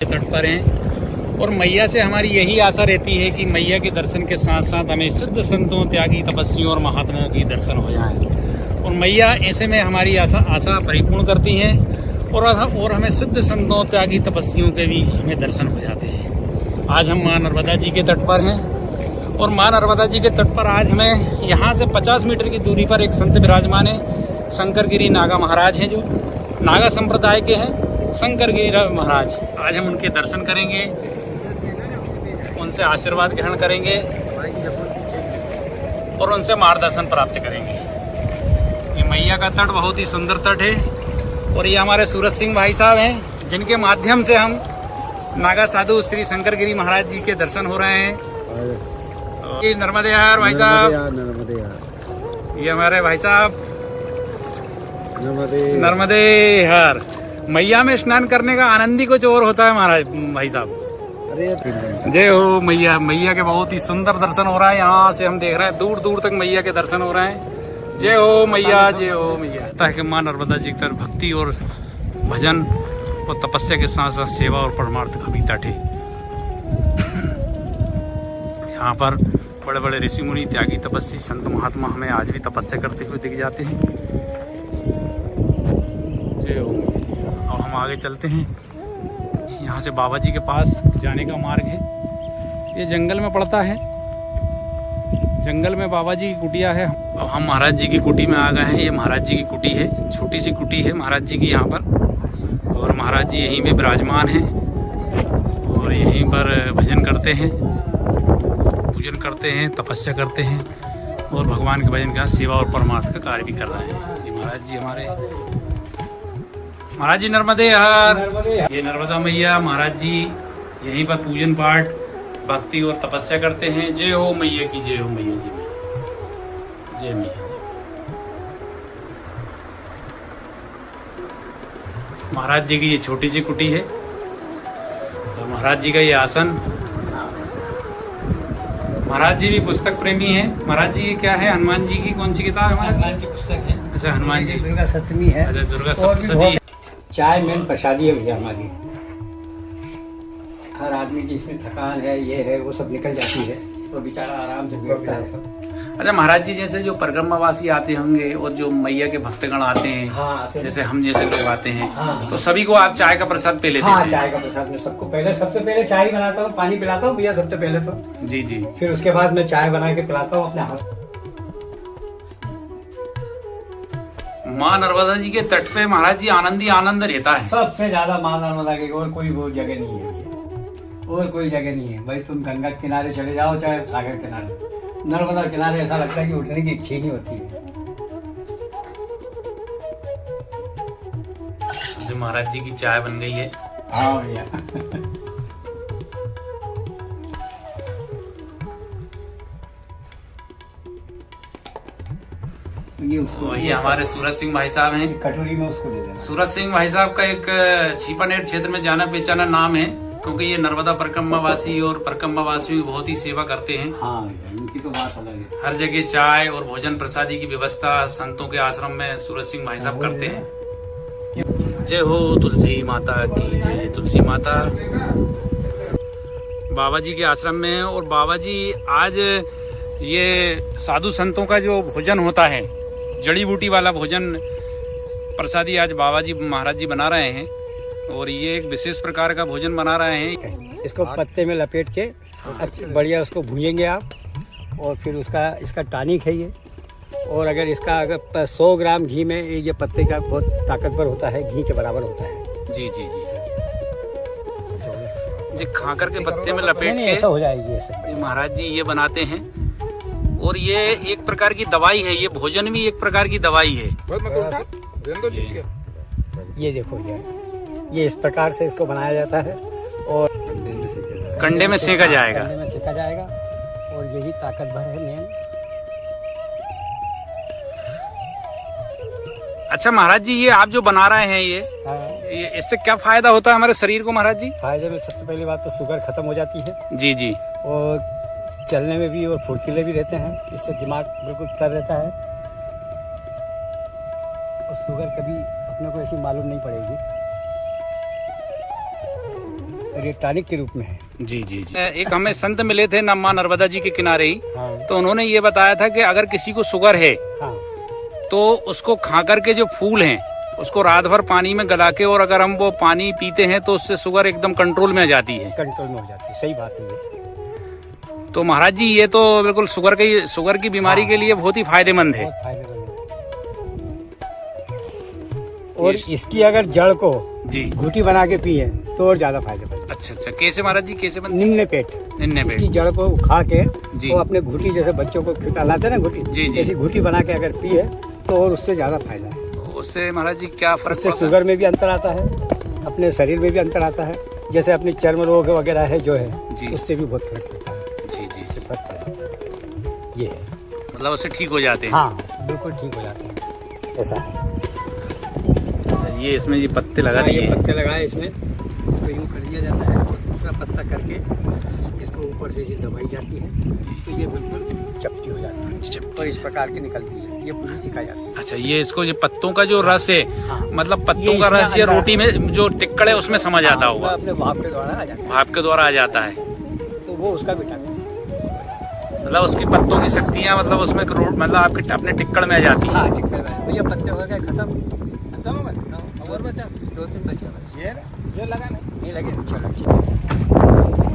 तट पर हैं और मैया से हमारी यही आशा रहती है कि मैया के दर्शन के साथ साथ हमें सिद्ध संतों, त्यागी, तपस्वियों और महात्माओं की दर्शन हो जाएं और मैया ऐसे में हमारी आशा परिपूर्ण करती हैं और हमें सिद्ध संतों, त्यागी, तपस्वियों के भी हमें दर्शन हो जाते हैं। आज हम माँ नर्मदा जी के तट पर हैं और माँ नर्मदा जी के तट पर आज हमें यहाँ से 50 मीटर की दूरी पर एक संत विराजमान है। शंकरगिरी नागा महाराज हैं, जो नागा संप्रदाय के हैं, शंकरगिरी महाराज। आज हम उनके दर्शन करेंगे, उनसे आशीर्वाद ग्रहण करेंगे और उनसे मार्गदर्शन प्राप्त करेंगे। ये मैया का तट बहुत ही सुंदर तट है और ये हमारे सूरज सिंह भाई साहब हैं, जिनके माध्यम से हम नागा साधु श्री शंकरगिरी महाराज जी के दर्शन हो रहे हैं। ये नर्मदे यार भाई साहब, ये हमारे भाई साहब नर्मदे यार। मैया में स्नान करने का आनंद ही कुछ और होता है महाराज भाई साहब। जय हो मैया। मैया के बहुत ही सुंदर दर्शन हो रहा है। यहाँ से हम देख रहे हैं दूर दूर तक मैया के दर्शन हो रहे हैं। जय हो मैया, जय हो मैया। ताकि माँ नर्मदा जी की तरफ भक्ति और भजन और तपस्या के साथ साथ सेवा और परमार्थ का भी तट है। यहाँ पर बड़े बड़े ऋषि मुनि, त्यागी, तपस्वी, संत, महात्मा हमें आज भी तपस्या करते हुए दिख जाते हैं। जय हो। अब हम आगे चलते हैं। यहाँ से बाबा जी के पास जाने का मार्ग है। ये जंगल में पड़ता है। जंगल में बाबा जी की कुटिया है। अब हम महाराज जी की कुटी में आ गए हैं। ये महाराज जी की कुटी है, छोटी सी कुटी है महाराज जी की यहाँ पर। और महाराज जी यहीं पे विराजमान हैं और यहीं पर भजन करते हैं, पूजन करते हैं, तपस्या करते हैं और भगवान के भजन का सेवा और परमार्थ का कार्य भी कर रहे हैं। ये महाराज जी हमारे महाराज जी नर्मदे यार। ये नर्मदा मैया महाराज जी यहीं पर पूजन पाठ, भक्ति और तपस्या करते हैं। जय हो मैया की, जय हो मैया जी, जय मैया। महाराज जी की ये छोटी सी कुटी है और महाराज जी का ये आसन। महाराज जी भी पुस्तक प्रेमी हैं। महाराज जी ये क्या है? हनुमान जी की कौन सी किताब है? हनुमान की पुस्तक है। अच्छा, हनुमान जी, दुर्गा सप्तमी है। अच्छा, दुर्गा सप्तमी। चाय मेन प्रसादी है भैया हमारी। हर आदमी की इसमें थकान है, ये है, वो सब निकल जाती है तो बेचारा आराम से बैठता है सब। अच्छा महाराज जी, जैसे जो परिक्रमावासी आते होंगे और जो मैया के भक्तगण आते हैं, हाँ, जैसे हम जैसे लोग आते हैं, हाँ, तो सभी को आप चाय का प्रसाद पे लेते हाँ, हैं? चाय का प्रसाद में सबको पहले, सबसे पहले चाय ही बनाता हूँ, पानी पिलाता हूँ भैया सबसे पहले तो। जी जी। फिर उसके बाद मैं चाय बना के पिलाता हूँ अपने हाथ। माँ नर्मदा जी के तट पे महाराज जी आनंद ही आनंद रहता है। सबसे ज्यादा माँ नर्मदा के और कोई वो जगह नहीं है भैया, और कोई जगह नहीं है भाई। तुम गंगा के किनारे चले जाओ चाहे सागर किनारे, नर्मदा किनारे ऐसा लगता है कि उठने की इच्छा ही नहीं होती है। जो महाराज जी की चाय बन गई है। हाँ भैया। और ये हमारे सूरज सिंह भाई साहब हैं। कटोरी में उसको दे देना। सूरज सिंह भाई साहब का एक छिपानेर क्षेत्र में जाना पहचाना नाम है, क्योंकि ये नर्मदा परिक्रमावासी और परिक्रमावासियों की बहुत ही सेवा करते हैं। हाँ भैया, इनकी तो बात अलग है। हर जगह चाय और भोजन प्रसादी की व्यवस्था संतों के आश्रम में सूरज सिंह भाई साहब करते हैं। जय हो तुलसी माता की, जय तुलसी माता। बाबा जी के आश्रम में है और बाबा जी आज ये साधु संतों का जो भोजन होता है, जड़ी बूटी वाला भोजन प्रसादी, आज बाबा जी महाराज जी बना रहे हैं और ये एक विशेष प्रकार का भोजन बना रहे हैं। इसको पत्ते में लपेट के बढ़िया उसको भूनेंगे आप और फिर इसका टॉनिक है ये। और अगर 100 ग्राम घी में ये पत्ते का बहुत ताकतवर होता है, घी के बराबर होता है। जी जी जी। जी खाकर के पत्ते में लपेट के ऐसा हो जाएगी ऐसे। महाराज जी ये बनाते हैं और ये एक प्रकार की दवाई है। ये भोजन भी एक प्रकार की दवाई है। ये देखो ये इस प्रकार से इसको बनाया जाता है और कंडे में सेका जाएगा। कंडे में सेका जाएगा और यही ताकतवर है मेन। अच्छा महाराज जी, ये आप जो बना रहे हैं ये इससे क्या फायदा होता है हमारे शरीर को महाराज जी? फायदे में सबसे पहली बात तो शुगर खत्म हो जाती है। जी जी। और चलने में भी और फुर्तीले भी रहते हैं। इससे दिमाग बिल्कुल तर रहता है और शुगर कभी अपने को ऐसी मालूम नहीं पड़ेगी। और ये टॉनिक के रूप में है। जी जी जी। एक हमें संत मिले थे माँ नर्मदा जी के किनारे ही, हाँ। तो उन्होंने ये बताया था कि अगर किसी को शुगर है हाँ। तो उसको खा करके जो फूल हैं उसको रात भर पानी में गला के, और अगर हम वो पानी पीते हैं तो उससे शुगर एकदम कंट्रोल में आ जाती है। कंट्रोल में हो जाती है, सही बात है ये। तो महाराज जी ये तो बिल्कुल शुगर की बीमारी के लिए बहुत ही फायदेमंद है। बहुत फायदेमंद है। और इसकी अगर जड़ को जी घूटी बना के पिए तो और ज्यादा फायदेमंद। अच्छा अच्छा, कैसे महाराज जी, कैसे निम्न पेट इसकी जड़ को उखाड़ के जी। वो अपने घूटी, जैसे बच्चों को खिलाते हैं ना घूटी, जी जी, ऐसी घूटी बना के अगर पिए तो और उससे ज्यादा फायदा है। उससे महाराज जी क्या फर्क उससे पड़ता है? शुगर में भी अंतर आता है, अपने शरीर में भी अंतर आता है, जैसे अपनी चर्म रोग वगैरह है जो है जी। उससे भी बहुत फर्क पड़ता है। जी जी जी, फर्क पड़ता है ये है। मतलब उससे ठीक हो जाते हैं। हाँ बिल्कुल ठीक हो जाते हैं, ऐसा है। ये इसमें ये पत्ते लगा दिए ये हैं। पत्ते लगाए इसमें, इसको यूँ कर दिया जाता है और दूसरा पत्ता करके इसको ऊपर से दबाई जाती है तो ये बिल्कुल चपटी हो जाती है और इस प्रकार की निकलती है। ये पूरी सिखाई जाती है। अच्छा, ये इसको ये पत्तों का जो रस है, हाँ। मतलब पत्तों ये का रस इसमें ये अंदर- रोटी में जो टिक्कड़ है उसमें समझ आता हाँ, होगा, अपने भाप के द्वारा आ जाता भाप के द्वारा आ जाता है। है तो वो उसका विटामिन। मतलब उसकी पत्तों की शक्तियाँ मतलब उसमें मतलब आपके अपने टिक्कड़ में आ जाती है। हाँ टिक्कड़ में भैया पत्ते हो गए खत्म हो गए और बचा 2-3 बचे बस। ये लगा नहीं लगे। चलो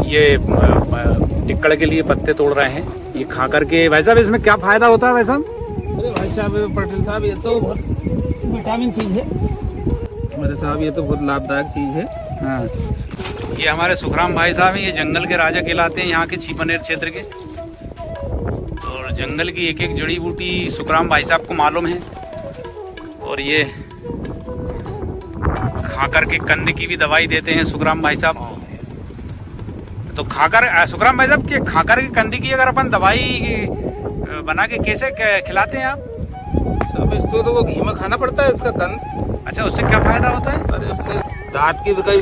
ये टिक्कड़ के लिए पत्ते तोड़ रहे हैं, ये खा करके। भाई साहब इसमें क्या फायदा होता है भाई साहब? अरे भाई साहब, पटेल साहब, ये तो बहुत विटामिन चीज है मेरे साहब, ये तो बहुत लाभदायक चीज है। हाँ। ये हमारे सुखराम भाई साहब हैं, ये जंगल के राजा कहलाते हैं यहाँ के छिपनेर क्षेत्र के। और जंगल की एक एक जड़ी बूटी सुखराम भाई साहब को मालूम है। और ये खाकर के कंद की भी दवाई देते हैं सुखराम भाई साहब। तो खाकर सुखराम भाई साहब के खाकर के कंद की अगर अपन दवाई बना के कैसे खिलाते हैं आप? साहब इसको तो वो घी में खाना पड़ता है, इसका कंद। अच्छा, उससे क्या फायदा होता है? अरे उससे दांत की भी कोई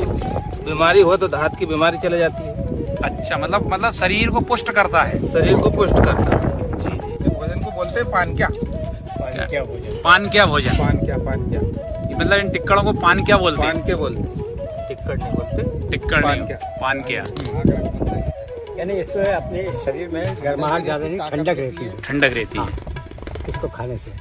बीमारी हो तो दांत की बीमारी चले जाती है। अच्छा, मतलब शरीर को पुष्ट करता है। शरीर को पुष्ट करता है। जी जी। भोजन को बोलते हैं पान क्या क्या हो जाए पान क्या भोजन? पान क्या मतलब इन टिक्कड़ों को पान क्या बोलते हैं? पान के बोलते हैं, टिक्कड़ नहीं बोलते। टिक्कड़ पान नहीं, क्या? पान क्या? यानी इससे अपने शरीर में गर्माहट ज्यादा नहीं, ठंडक रहती है ठंडक रहती है। इसको खाने से।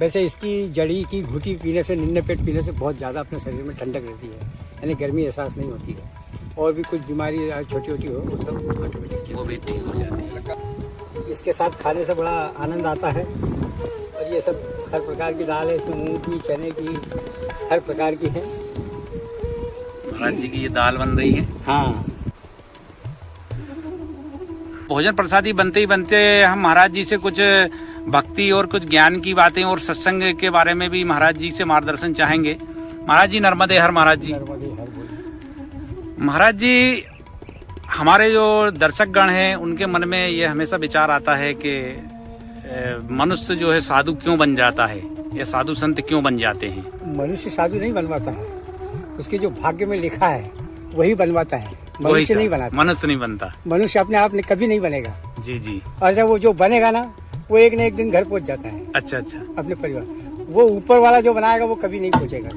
वैसे इसकी जड़ी की घुटी पीने से, निन्ने पेट पीने से बहुत ज़्यादा अपने शरीर में ठंडक रहती है, यानी गर्मी एहसास नहीं होती है। और भी कुछ बीमारी छोटी छोटी हो वो सब ऑटोमेटिक वो भी ठीक हो जाती है। इसके साथ खाने से बड़ा आनंद आता है। और ये सब हर प्रकार की दाल है इसमें, मूंग की, चने की, हर प्रकार की है। महाराज जी की ये दाल बन रही है। हाँ, भोजन प्रसादी बनते ही बनते हम महाराज जी से कुछ भक्ति और कुछ ज्ञान की बातें और सत्संग के बारे में भी महाराज जी से मार्गदर्शन चाहेंगे। महाराज जी नर्मदे हर। महाराज जी, नर्मदे हर बोली। महाराज जी, हमारे जो दर्शक गण हैं उनके मन में ये हमेशा विचार आता है कि मनुष्य जो है साधु क्यों बन जाता है, या साधु संत क्यों बन जाते हैं? मनुष्य साधु नहीं बनवाता है, उसके जो भाग्य में लिखा है वही बनवाता है, वही मनुष्य नहीं बनाता। मनुष्य नहीं बनता। मनुष्य अपने आप में कभी नहीं बनेगा। जी जी। और जब वो जो बनेगा ना, वो एक न एक दिन घर पहुंच जाता है अच्छा अच्छा अपने परिवार। वो ऊपर वाला जो बनाएगा वो कभी नहीं पहुंचेगा।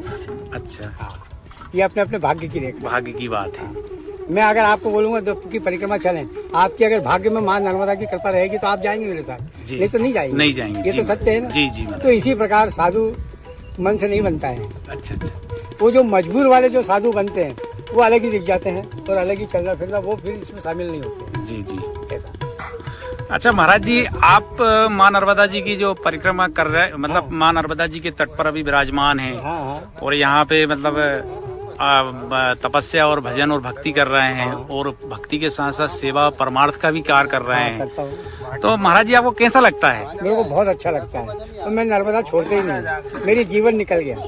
अच्छा, ये अपने अपने भाग्य की रेखा। भाग्य की बात है। मैं अगर आपको बोलूंगा तो की परिक्रमा चलें, आपकी अगर भाग्य में मां नर्मदा की कृपा रहेगी तो आप जाएंगे मेरे साथ, जी। नहीं तो नहीं जाएंगे। नहीं जाएंगे। ये जी, तो सत्य है ना। जी जी। तो इसी प्रकार साधु मन से नहीं बनता है। अच्छा अच्छा। वो जो मजबूर वाले जो साधु बनते हैं वो अलग ही दिख जाते हैं और अलग ही चलना फिरना, वो फिर इसमें शामिल नहीं होते। जी जी। ऐसा। अच्छा महाराज जी, आप माँ नर्मदा जी की जो परिक्रमा कर रहे हैं, मतलब माँ नर्मदा जी के तट पर अभी विराजमान हैं, हाँ हाँ और यहाँ पे मतलब तपस्या और भजन और भक्ति कर रहे हैं, और भक्ति के साथ साथ सेवा परमार्थ का भी कार्य कर रहे हैं। करता हूँ। तो महाराज जी, आपको कैसा लगता है? मेरे को बहुत अच्छा लगता है और मैं नर्मदा छोड़ते ही नहीं, मेरी जीवन निकल गया।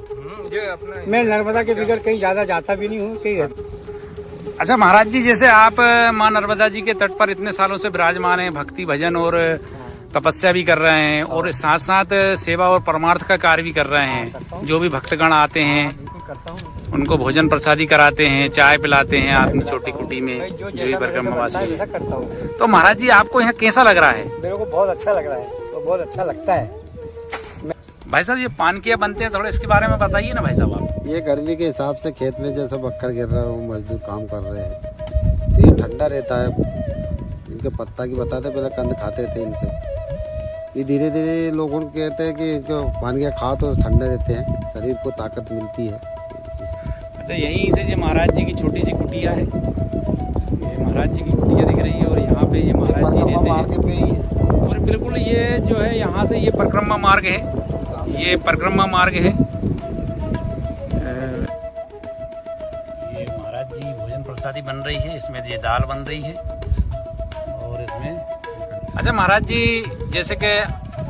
मैं नर्मदा के बगैर कहीं ज्यादा जाता भी नहीं हूँ, कहीं रहता। अच्छा महाराज जी, जैसे आप माँ नर्मदा जी के तट पर इतने सालों से विराजमान हैं, भक्ति भजन और तपस्या भी कर रहे हैं, और साथ साथ सेवा और परमार्थ का कार्य भी कर रहे हैं। जो भी भक्तगण आते हैं करता हूँ। उनको भोजन प्रसादी कराते हैं, चाय पिलाते हैं अपनी छोटी कुटी में, जो भी परिक्रमावासी है। ऐसा करता हूँ। तो महाराज जी, आपको यहाँ कैसा लग रहा है? मेरे को बहुत अच्छा लग रहा है और बहुत अच्छा लगता है। भाई साहब, ये पानकिया बनते हैं, थोड़ा इसके बारे में बताइए ना भाई साहब आप। ये गर्मी के हिसाब से खेत में जैसे बक्खर गिर रहा है, वो मजदूर काम कर रहे हैं, तो ये ठंडा रहता है। इनके पत्ता की बताते, पहले कंद खाते थे इनके। ये धीरे धीरे लोगों को कहते हैं कि इनको पानी खाओ तो ठंडे रहते हैं, शरीर को ताकत मिलती है। अच्छा, यहीं से ये महाराज जी की छोटी सी कुटिया है, ये महाराज जी की कुटिया दिख रही है और यहाँ पे ये महाराज जी रहते हैं। और बिल्कुल ये जो है यहाँ से ये परिक्रमा मार्ग है, ये परिक्रमा मार्ग है। ये महाराज जी भोजन प्रसादी बन रही है, इसमें ये दाल बन रही है और इसमें। अच्छा महाराज जी, जैसे कि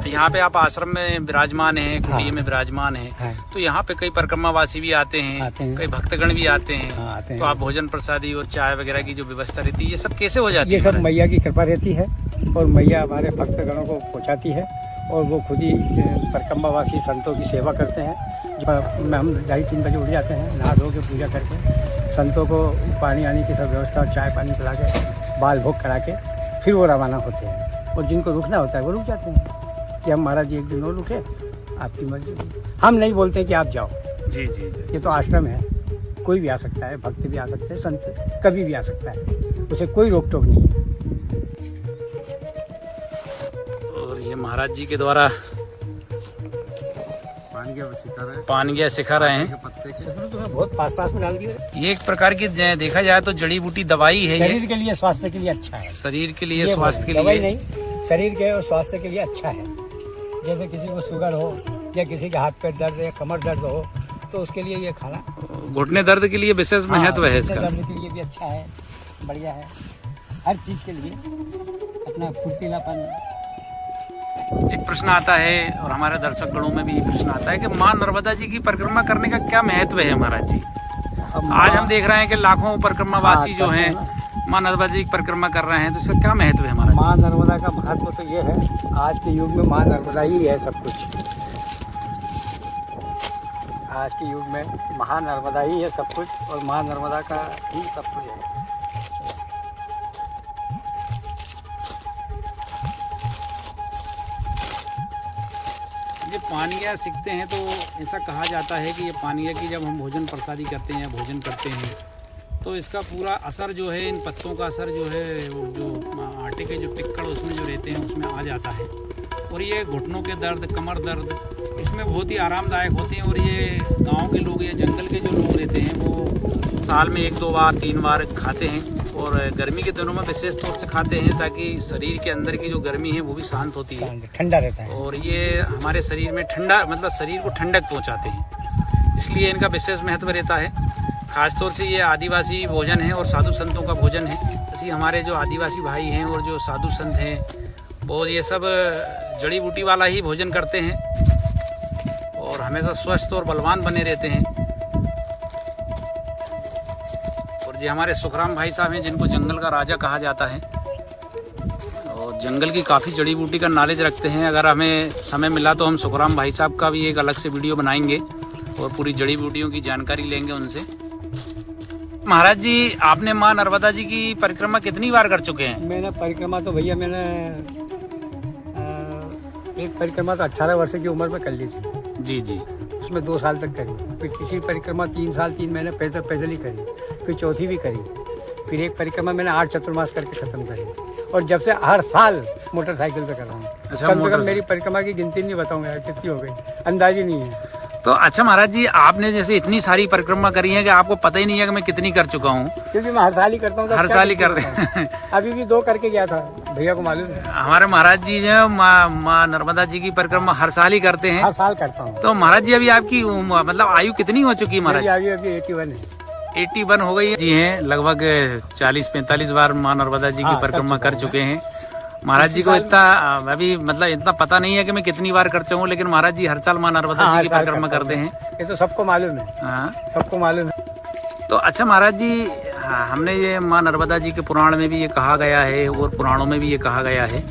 यहाँ पे आप आश्रम में विराजमान हैं, कुटिया में विराजमान हैं, तो यहाँ पे कई परिक्रमावासी भी आते हैं, कई भक्तगण भी आते हैं, तो आप भोजन प्रसादी और चाय वगैरह की जो व्यवस्था रहती है, ये सब कैसे हो जाती है? ये सब मैया की कृपा रहती है और मैया हमारे भक्तगणों को पहुँचाती है और वो खुद ही परिक्रमावासी संतों की सेवा करते हैं। हम 2:30-3 बजे उठ जाते हैं, नहा धो के पूजा करके संतों को पानी आने की सब व्यवस्था और चाय पानी पिला के बाल भोग करा के फिर वो रवाना होते हैं। और जिनको रुकना होता है वो रुक जाते हैं कि हम महाराज जी एक दिन और रुके, आपकी मर्जी। हम नहीं बोलते कि आप जाओ। जी जी जी। ये तो आश्रम है, कोई भी आ सकता है, भक्त भी आ सकते हैं, संत कभी भी आ सकता है, उसे कोई रोक टोक नहीं है। और ये महाराज जी के द्वारा पान सिखा रहे हैं। बहुत पास में डाल दिए। ये एक प्रकार की देखा जाए तो जड़ी बूटी दवाई है, शरीर के लिए स्वास्थ्य के लिए अच्छा है। शरीर के लिए स्वास्थ्य के लिए दवाई नहीं, शरीर के और स्वास्थ्य के लिए अच्छा है। जैसे किसी को शुगर हो या किसी के हाथ पैर दर्द या कमर दर्द हो तो उसके लिए ये खाना, घुटने दर्द के लिए विशेष महत्व है इसका। दर्द के लिए भी अच्छा है, बढ़िया है, हर चीज के लिए अपना फुर्तीलापन। एक प्रश्न आता है और हमारे दर्शक गणों में भी ये प्रश्न आता है कि माँ नर्मदा जी की परिक्रमा करने का क्या महत्व है महाराज जी? आज हम देख रहे हैं कि लाखों परिक्रमावासी जो हैं माँ नर्मदा जी की परिक्रमा कर रहे हैं, तो इसका क्या महत्व है महाराज? माँ नर्मदा का महत्व तो ये है, आज के युग में माँ नर्मदा ही है सब कुछ। आज के युग में माँ नर्मदा ही है सब कुछ और माँ नर्मदा का ही सब कुछ है। ये पानिया सीखते हैं तो ऐसा कहा जाता है कि ये पानिया की जब हम भोजन प्रसादी करते हैं, भोजन करते हैं, तो इसका पूरा असर जो है, इन पत्तों का असर जो है, वो जो आटे के जो टिक्कड़ उसमें जो रहते हैं उसमें आ जाता है और ये घुटनों के दर्द, कमर दर्द इसमें बहुत ही आरामदायक होते हैं। और ये गांव के लोग या जंगल के जो लोग रहते हैं वो साल में 1-2 बार 3 बार खाते हैं और गर्मी के दिनों में विशेष तौर से खाते हैं ताकि शरीर के अंदर की जो गर्मी है वो भी शांत होती है, ठंडा रहता है और ये हमारे शरीर में ठंडा, मतलब शरीर को ठंडक पहुँचाते हैं, इसलिए इनका विशेष महत्व रहता है। खासतौर से ये आदिवासी भोजन है और साधु संतों का भोजन है। ऐसे हमारे जो आदिवासी भाई हैं और जो साधु संत हैं वो ये सब जड़ी बूटी वाला ही भोजन करते हैं और हमेशा स्वस्थ और बलवान बने रहते हैं। और जी हमारे सुखराम भाई साहब हैं जिनको जंगल का राजा कहा जाता है और जंगल की काफ़ी जड़ी बूटी का नॉलेज रखते हैं। अगर हमें समय मिला तो हम सुखराम भाई साहब का भी एक अलग से वीडियो बनाएंगे और पूरी जड़ी बूटियों की जानकारी लेंगे उनसे। महाराज जी, आपने माँ नर्मदा जी की परिक्रमा कितनी बार कर चुके हैं? मैंने परिक्रमा तो भैया मैंने एक परिक्रमा तो 18 वर्ष की उम्र में कर ली थी। जी जी। उसमें 2 साल तक करी, फिर तीसरी परिक्रमा 3 साल 3 महीने पैदल ही करी, फिर चौथी भी करी, फिर एक परिक्रमा मैंने 8 चतुर्मास करके खत्म करी और जब से हर साल मोटरसाइकिल से कर रहा हूँ। अच्छा, कम से कम मेरी परिक्रमा की गिनती नहीं बताऊंगा कितनी हो गई, अंदाज ही नहीं है। तो अच्छा महाराज जी, आपने जैसे इतनी सारी परिक्रमा करी है कि आपको पता ही नहीं है कि मैं कितनी कर चुका हूँ? क्योंकि मैं हर साल ही करता हूँ। हर साल ही कर रहे अभी भी 2 करके गया था, भैया को मालूम है। हमारे महाराज जी जो माँ नर्मदा जी की परिक्रमा हर साल ही करते हैं। हर साल करता हूँ। तो महाराज जी अभी आपकी मतलब आयु कितनी हो चुकी है महाराज? अभी 81 है। 81 हो गई है जी हैं। लगभग 40-45 बार माँ नर्मदा जी की परिक्रमा कर चुके हैं। महाराज जी को इतना अभी मतलब इतना पता नहीं है कि मैं कितनी बार कर चुका हूँ, लेकिन महाराज जी हर साल माँ नर्मदा जी की परिक्रमा करते हैं। ये तो सबको मालूम है। हाँ, सबको मालूम है। तो अच्छा महाराज जी, हमने ये माँ नर्मदा जी के पुराण में भी ये कहा गया है और पुराणों में भी ये कहा गया है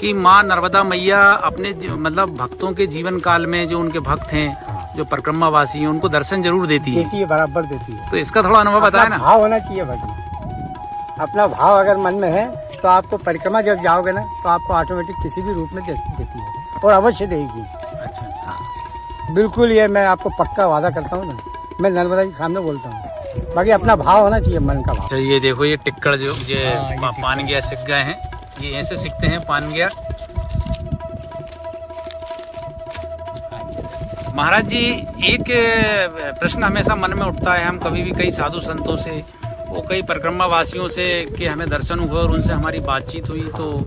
कि माँ नर्मदा मैया अपने मतलब भक्तों के जीवन काल में जो उनके भक्त हैं, जो परिक्रमावासी हैं, उनको दर्शन जरूर देती है। बराबर देती है। तो इसका थोड़ा अनुभव बताए ना। भाव होना चाहिए भगवान, अपना भाव अगर मन में है तो आपको परिक्रमा जब जाओगे ना तो आपको ऑटोमेटिक किसी भी रूप में देती है और अवश्य देगी। अच्छा अच्छा। बिल्कुल, ये मैं आपको पक्का वादा करता हूँ ना, मैं नर्मदा जी के सामने बोलता हूँ। बाकी अपना भाव होना चाहिए, मन का भाव। अच्छा ये देखो ये टिक्कड़ जो ये हाँ, ये पान गया सीख गए हैं, ये ऐसे सीखते हैं पान गया। महाराज जी एक प्रश्न हमेशा मन में उठता है, हम कभी भी कई साधु संतों से वो कई परिक्रमा वासियों से कि हमें दर्शन हुए और उनसे हमारी बातचीत हुई, तो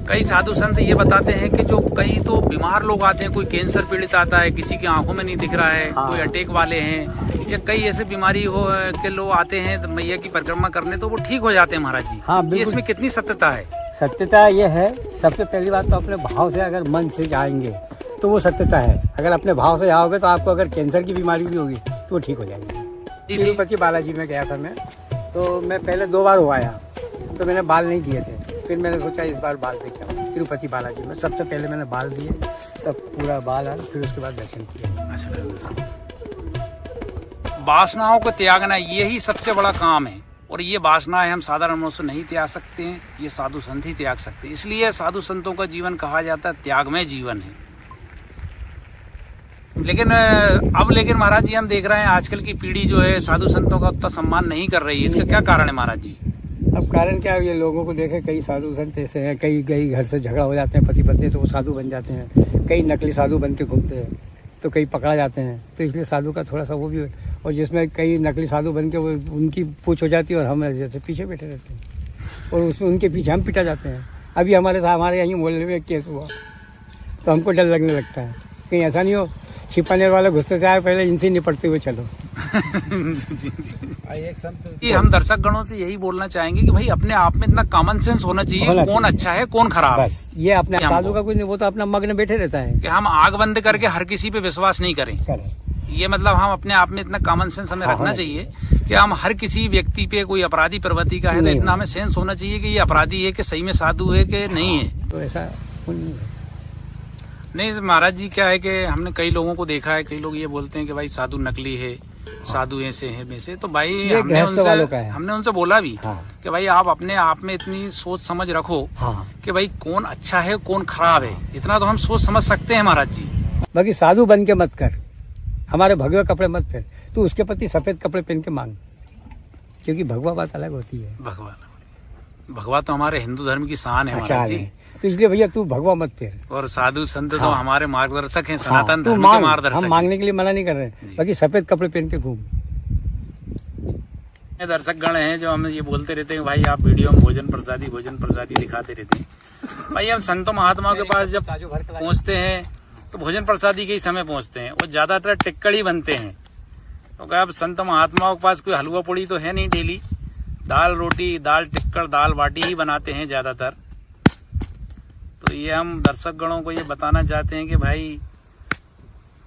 कई साधु संत ये बताते हैं कि जो कई तो बीमार लोग आते हैं, कोई कैंसर पीड़ित आता है, किसी की आंखों में नहीं दिख रहा है, हाँ। कोई अटैक वाले हैं, या कई ऐसे बीमारी हो के लोग आते हैं तो मैया की परिक्रमा करने, तो वो ठीक हो जाते हैं महाराज जी। हाँ, ये बिल्कुल। इसमें कितनी सत्यता है? सत्यता ये है, सबसे पहली बात तो अपने भाव से अगर मन से जाएंगे तो वो सत्यता है। अगर अपने भाव से जाओगे तो आपको अगर कैंसर की बीमारी भी होगी तो वो ठीक हो जाएगी। तिरुपति बालाजी में गया था मैं, तो मैं पहले 2 बार हो आया, तो मैंने बाल नहीं दिए थे, फिर मैंने सोचा इस बार बाल देखे आऊं। तिरुपति बालाजी में सबसे पहले मैंने बाल दिए, सब पूरा बाल आया, फिर उसके बाद दर्शन किया। वासनाओं को त्यागना यही सबसे बड़ा काम है, और ये वासनाएं हम साधारण मनुष्य नहीं त्याग सकते हैं, ये साधु संत ही त्याग सकते हैं। इसलिए साधु संतों का जीवन कहा जाता है त्यागमय जीवन है। लेकिन महाराज जी हम देख रहे हैं आजकल की पीढ़ी जो है साधु संतों का उतना सम्मान नहीं कर रही है, इसका क्या कारण है महाराज जी? अब कारण क्या है, ये लोगों को देखे कई साधु संत ऐसे हैं, कई घर से झगड़ा हो जाते हैं पति पत्नी, तो वो साधु बन जाते हैं, कई नकली साधु बन के घूमते हैं, तो कई पकड़ा जाते हैं, तो इसलिए साधु का थोड़ा सा वो भी, और जिसमें कई नकली साधु बन के वो उनकी पूछ हो जाती है और हम जैसे पीछे बैठे रहते हैं, और उसमें उनके पीछे हम पिटा जाते हैं। अभी हमारे यहीं मोहल्ले में एक केस हुआ, तो हमको डर लगने लगता है कहीं ऐसा नहीं हो छिपाने वाले गुस्से से आए, पहले इनसे निपटते हुए चलो। ये हम दर्शक गणों से यही बोलना चाहेंगे कि भाई अपने आप में इतना कॉमन सेंस होना चाहिए, कौन अच्छा है कौन खराब है। बस ये अपने साधु का कुछ नहीं, वो तो अपना मग्न बैठे रहता है कि हम आग बंद करके हर किसी पे विश्वास नहीं करें। ये मतलब हम अपने आप में इतना कॉमन सेंस हमें रखना चाहिए कि हम हर किसी व्यक्ति पे, कोई अपराधी प्रवृत्ति का है तो इतना हमें सेंस होना चाहिए कि ये अपराधी है कि सही में साधु है कि नहीं है। तो ऐसा नहीं महाराज जी, क्या है कि हमने कई लोगों को देखा है, कई लोग ये बोलते हैं कि भाई साधु नकली है, साधु ऐसे है वैसे, तो भाई हमने उनसे बोला भी कि भाई आप अपने आप में इतनी सोच समझ रखो कि भाई कौन अच्छा है कौन खराब है, इतना तो हम सोच समझ सकते हैं महाराज जी। बाकी साधु बन के मत कर, हमारे भगवे कपड़े मत पहन, तू उसके प्रति सफेद कपड़े पहन के मांग, क्योंकि भगवा बात अलग होती है। भगवा तो हमारे हिंदू धर्म की शान है महाराज जी, तो इसलिए भैया तू भगवा मत फेर। और साधु संत तो हमारे मार्गदर्शक हैं, सनातन धर्म के मार्गदर्शक। हम मांगने के लिए मना नहीं कर रहे हैं, बाकी सफेद कपड़े पहन के घूम। दर्शक गण हैं जो हमें ये बोलते रहते हैं भाई आप वीडियो में भोजन प्रसादी दिखाते रहते हैं। भाई हम संतों महात्माओं के पास जब पहुंचते हैं तो भोजन प्रसादी के ही समय पहुंचते हैं, वो ज्यादातर टिक्कड़ ही बनते हैं। तो क्या अब संत महात्माओं के पास कोई हलवा पूड़ी तो है नहीं डेली, दाल रोटी, दाल टिक्कड़, दाल बाटी ही बनाते हैं ज्यादातर। तो ये हम दर्शक गणों को ये बताना चाहते हैं कि भाई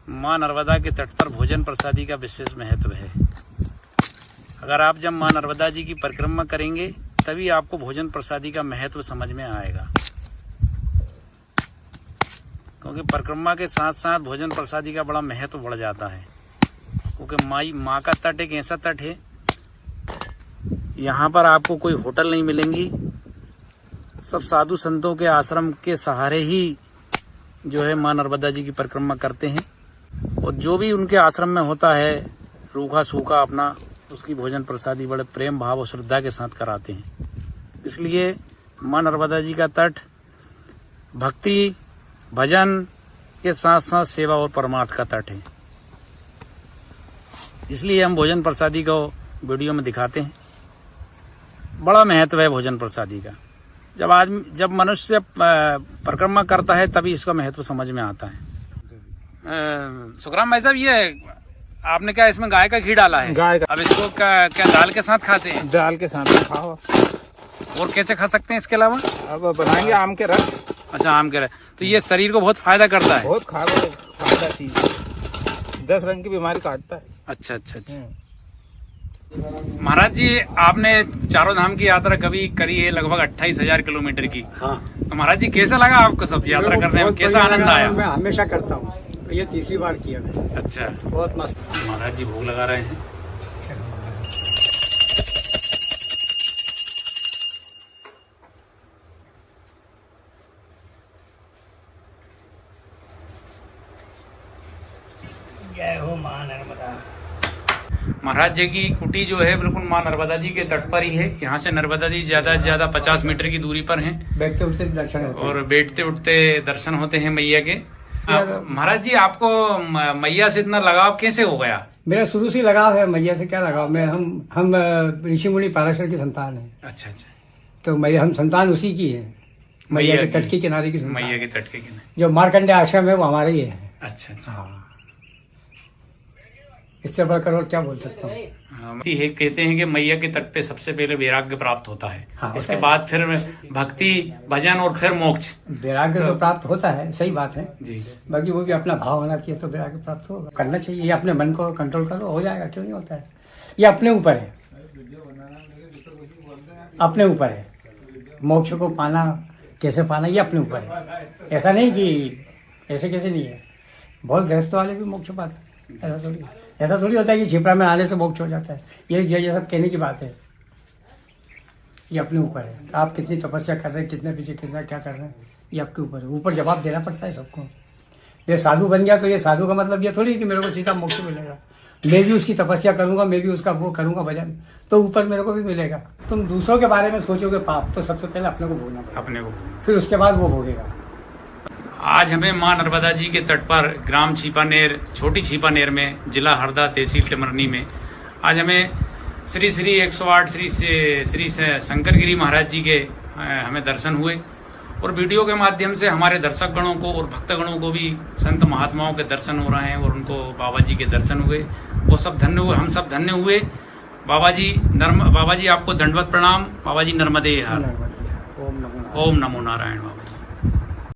माँ नर्मदा के तट पर भोजन प्रसादी का विशेष महत्व है। अगर आप जब माँ नर्मदा जी की परिक्रमा करेंगे तभी आपको भोजन प्रसादी का महत्व समझ में आएगा, क्योंकि परिक्रमा के साथ साथ भोजन प्रसादी का बड़ा महत्व बढ़ जाता है। क्योंकि माँ का तट एक ऐसा तट है, यहाँ पर आपको कोई होटल नहीं मिलेंगी, सब साधु संतों के आश्रम के सहारे ही जो है माँ नर्मदा जी की परिक्रमा करते हैं, और जो भी उनके आश्रम में होता है रूखा सूखा अपना उसकी भोजन प्रसादी बड़े प्रेम भाव और श्रद्धा के साथ कराते हैं। इसलिए माँ नर्मदा जी का तट भक्ति भजन के साथ साथ सेवा और परमार्थ का तट है, इसलिए हम भोजन प्रसादी को वीडियो में दिखाते हैं। बड़ा महत्व है भोजन प्रसादी का। जब मनुष्य परिक्रमा करता है तभी इसका महत्व समझ में आता है। सुखराम भाई साहब, ये आपने क्या इसमें गाय का घी डाला है? गाय का। अब इसको क्या दाल के साथ खाते हैं? दाल के साथ खाओ। और कैसे खा सकते हैं इसके अलावा? अब बनाएंगे आम के रस। अच्छा, आम के रस। तो ये शरीर को बहुत फायदा करता है, बहुत फायदा चीज है, 10 रंग की बीमारी काटता है। अच्छा अच्छा अच्छा। महाराज जी, आपने चारों धाम की यात्रा कभी करी है, लगभग 28,000 किलोमीटर की। हाँ। तो महाराज जी कैसा लगा आपको सब यात्रा करने में, कैसा आनंद आया? मैं हमेशा करता हूँ, ये तीसरी बार किया मैंने। अच्छा, बहुत मस्त। महाराज जी भूख लगा रहे हैं। जय हो मां नर्मदा। महाराज जी की कुटी जो है बिल्कुल माँ नर्मदा जी के तट पर ही है। यहाँ से नर्मदा जी ज्यादा से ज्यादा 50 मीटर की दूरी पर हैं बैठते उठते दर्शन होते हैं। और बैठते उठते दर्शन होते हैं मैया के। महाराज जी, आपको मैया से इतना लगाव कैसे हो गया? मेरा शुरू से लगाव है मैया से। क्या लगाव, मैं हम ऋषि मुनि पाराशर की संतान है। अच्छा अच्छा। तो मैया, हम संतान उसी की है, मैया के तट के किनारे की संतान। मैया के तट के किनारे जो मार्कंडे आश्रम है वो हमारे ही है। अच्छा अच्छा। हाँ, इससे बढ़कर और क्या बोल सकता हूँ। कहते हैं कि मैया के तट पे सबसे पहले वैराग्य प्राप्त होता है। हाँ, इसके होता है। बाद फिर भक्ति, भजन और फिर मोक्ष। वैराग्य तो प्राप्त होता है, सही बात है। जी। बाकी वो भी अपना भाव होना चाहिए तो वैराग्य प्राप्त होगा। करना चाहिए, ये अपने मन को कंट्रोल करो, हो जाएगा। क्यों नहीं होता है? ये अपने ऊपर है, अपने ऊपर है। मोक्ष को पाना, कैसे पाना, ये अपने ऊपर है। ऐसा नहीं कि ऐसे कैसे नहीं है। बहुत गृहस्थ वाले भी मोक्ष पाते हैं, ऐसा थोड़ी होता है कि छिपरा में आने से मोक्ष हो जाता है। ये सब कहने की बात है। ये अपने ऊपर है, आप कितनी तपस्या कर रहे हैं, कितने पीछे कितना क्या कर रहे हैं, ये आपके ऊपर है। ऊपर जवाब देना पड़ता है सबको। ये साधु बन गया तो ये साधु का मतलब ये थोड़ी कि मेरे को सीधा मोक्ष मिलेगा। मैं भी उसकी तपस्या करूंगा, मैं भी उसका वो करूंगा भजन, तो ऊपर मेरे को भी मिलेगा। तुम दूसरों के बारे में सोचोगे पाप, तो सबसे पहले अपने को भोगना पड़ेगा, अपने को। फिर उसके बाद वो भोगेगा। आज हमें माँ नर्मदा जी के तट पर ग्राम छिपानेर, छोटी छिपानेर में, जिला हरदा, तहसील टिमरनी में आज हमें श्री 108 श्री शंकरगिरी महाराज जी के हमें दर्शन हुए। और वीडियो के माध्यम से हमारे दर्शक गणों को और भक्तगणों को भी संत महात्माओं के दर्शन हो रहे हैं और उनको बाबा जी के दर्शन हुए। वो सब धन्य हुए, हम सब धन्य हुए। बाबा जी आपको दंडवत प्रणाम। बाबा जी नर्मदे हर। ओम नमो नारायण। ओम नमो नारायण बाबा।